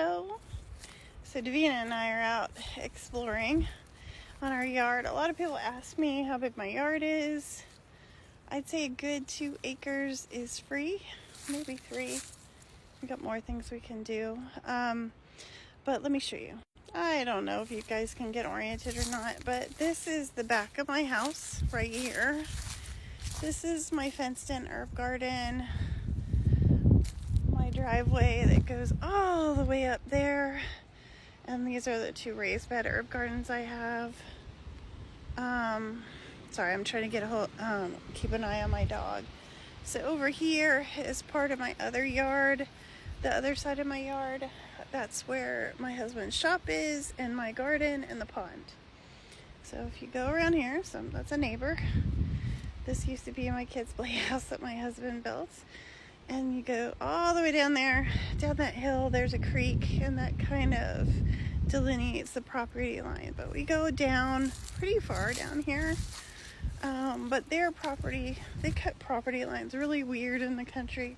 Hello. So Davina and I are out exploring on our yard. A lot of people ask me how big my yard is. I'd say a good 2 acres is free, maybe 3. We got more things we can do. But let me show you. I don't know if you guys can get oriented or not, but this is the back of my house right here. This is my fenced in herb garden. My driveway that goes all the way up there. And these are the 2 raised bed herb gardens I have. Sorry, I'm trying to get keep an eye on my dog. So over here is part of my other yard. The other side of my yard, that's where my husband's shop is, and my garden and the pond. So if you go around here, that's a neighbor. This used to be my kids' playhouse that my husband built. And you go all the way down there, down that hill, there's a creek, and that kind of delineates the property line. But we go down pretty far down here. But their property, they cut property lines really weird in the country.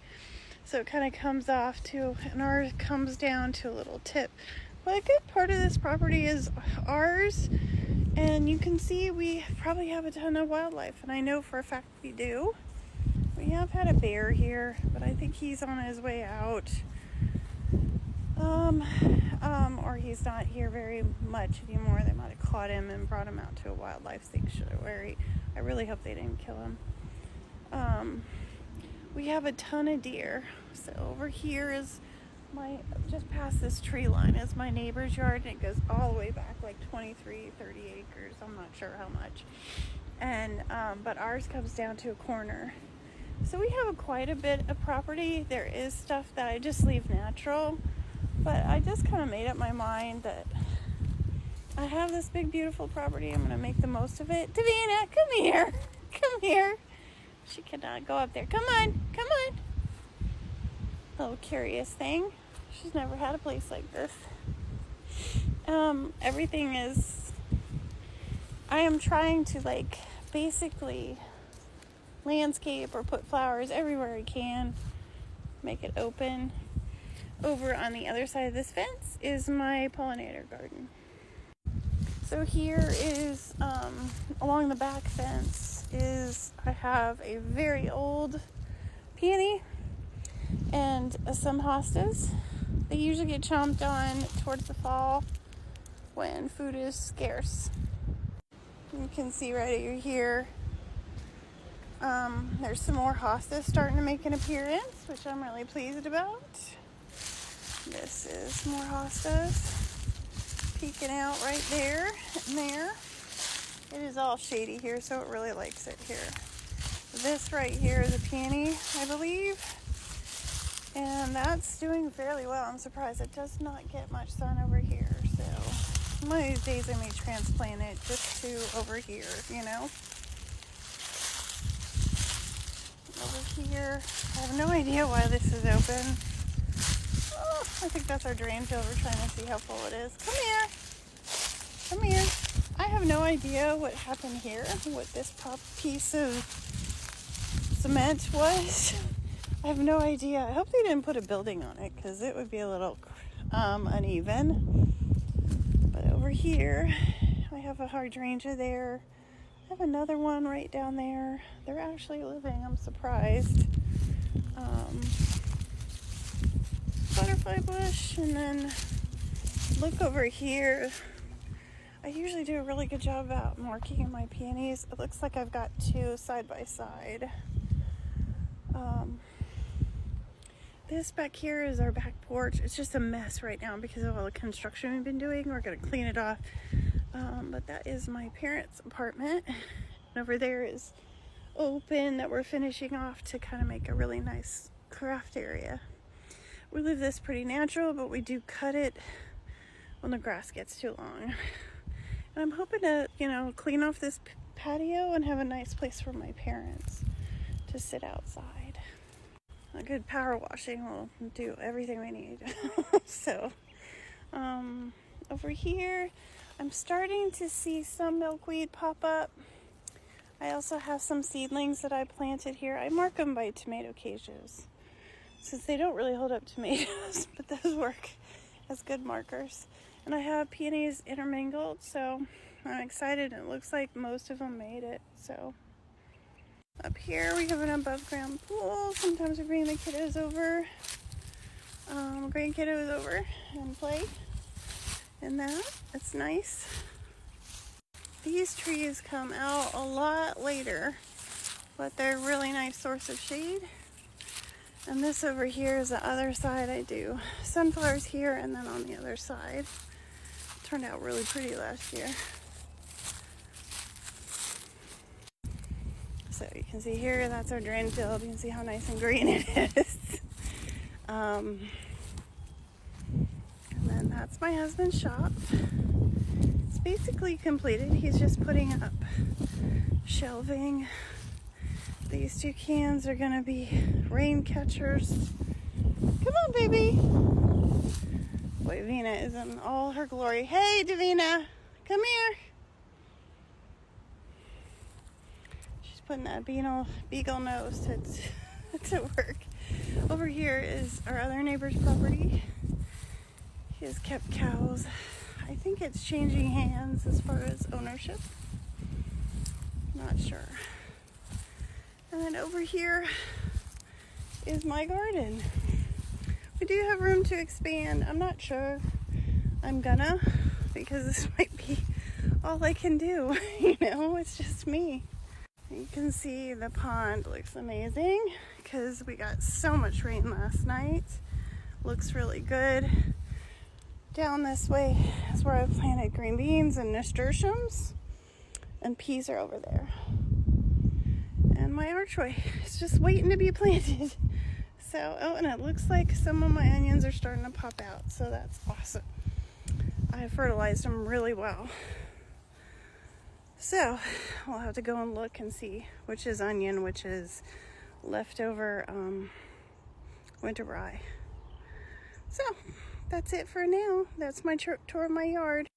So it kind of comes off and ours comes down to a little tip. But a good part of this property is ours. And you can see we probably have a ton of wildlife. And I know for a fact we do. We have had a bear here, but I think he's on his way out. Or he's not here very much anymore. They might have caught him and brought him out to a wildlife sanctuary. I really hope they didn't kill him. We have a ton of deer. So over here is just past this tree line is my neighbor's yard, and it goes all the way back like 23, 30 acres. I'm not sure how much. And, but ours comes down to a corner. So we have quite a bit of property. There is stuff that I just leave natural, but I just kind of made up my mind that I have this big, beautiful property. I'm going to make the most of it. Davina, come here. Come here. She cannot go up there. Come on. Come on. Little curious thing. She's never had a place like this. Everything is, I am trying to basically landscape or put flowers everywhere I can, make it open. Over on the other side of this fence is my pollinator garden. So here is along the back fence I have a very old peony and some hostas. They usually get chomped on towards the fall when food is scarce. You can see right here there's some more hostas starting to make an appearance, which I'm really pleased about. This is more hostas peeking out right there and there. It is all shady here, so it really likes it here. This right here is a peony, I believe, and that's doing fairly well. I'm surprised it does not get much sun over here, so one of these days I may transplant it just to over here, you know. Over here, I have no idea why this is open. Oh, I think that's our drain field. We're trying to see how full it is. Come here. Come here. I have no idea what happened here, what this piece of cement was. I have no idea. I hope they didn't put a building on it, because it would be a little uneven. But over here, I have a hydrangea there. I have another one right down there. They're actually living. I'm surprised. Butterfly bush, and then look over here. I usually do a really good job about marking my peonies. It looks like I've got 2 side by side. This back here is our back porch. It's just a mess right now because of all the construction we've been doing. We're going to clean it off. But that is my parents' apartment. And over there is open that we're finishing off to kind of make a really nice craft area. We leave this pretty natural, but we do cut it when the grass gets too long. And I'm hoping to, clean off this patio and have a nice place for my parents to sit outside. A good power washing will do everything we need. So, over here, I'm starting to see some milkweed pop up. I also have some seedlings that I planted here. I mark them by tomato cages, since they don't really hold up tomatoes, but those work has good markers. And I have peonies intermingled, so I'm excited. It looks like most of them made it. So up here we have an above ground pool. Sometimes we bring the kiddos over, grandkiddos over and play in that. It's nice. These trees come out a lot later, but they're a really nice source of shade. And this over here is the other side. I do sunflowers here and then on the other side. Turned out really pretty last year. So you can see here, that's our drain field. You can see how nice and green it is. And then that's my husband's shop. It's basically completed. He's just putting up shelving. These two cans are gonna be rain catchers. Come on, baby. Boy, Vina is in all her glory. Hey, Davina, come here. She's putting that beagle nose to work. Over here is our other neighbor's property. He has kept cows. I think it's changing hands as far as ownership. Not sure. And then over here is my garden. We do have room to expand. I'm not sure I'm gonna, because this might be all I can do. You know, it's just me. You can see the pond looks amazing because we got so much rain last night. Looks really good. Down this way is where I've planted green beans and nasturtiums, and peas are over there. And my archway is just waiting to be planted. So, oh, and it looks like some of my onions are starting to pop out, so that's awesome. I fertilized them really well. So, we'll have to go and look and see which is onion, which is leftover winter rye. So, that's it for now. That's my tour of my yard.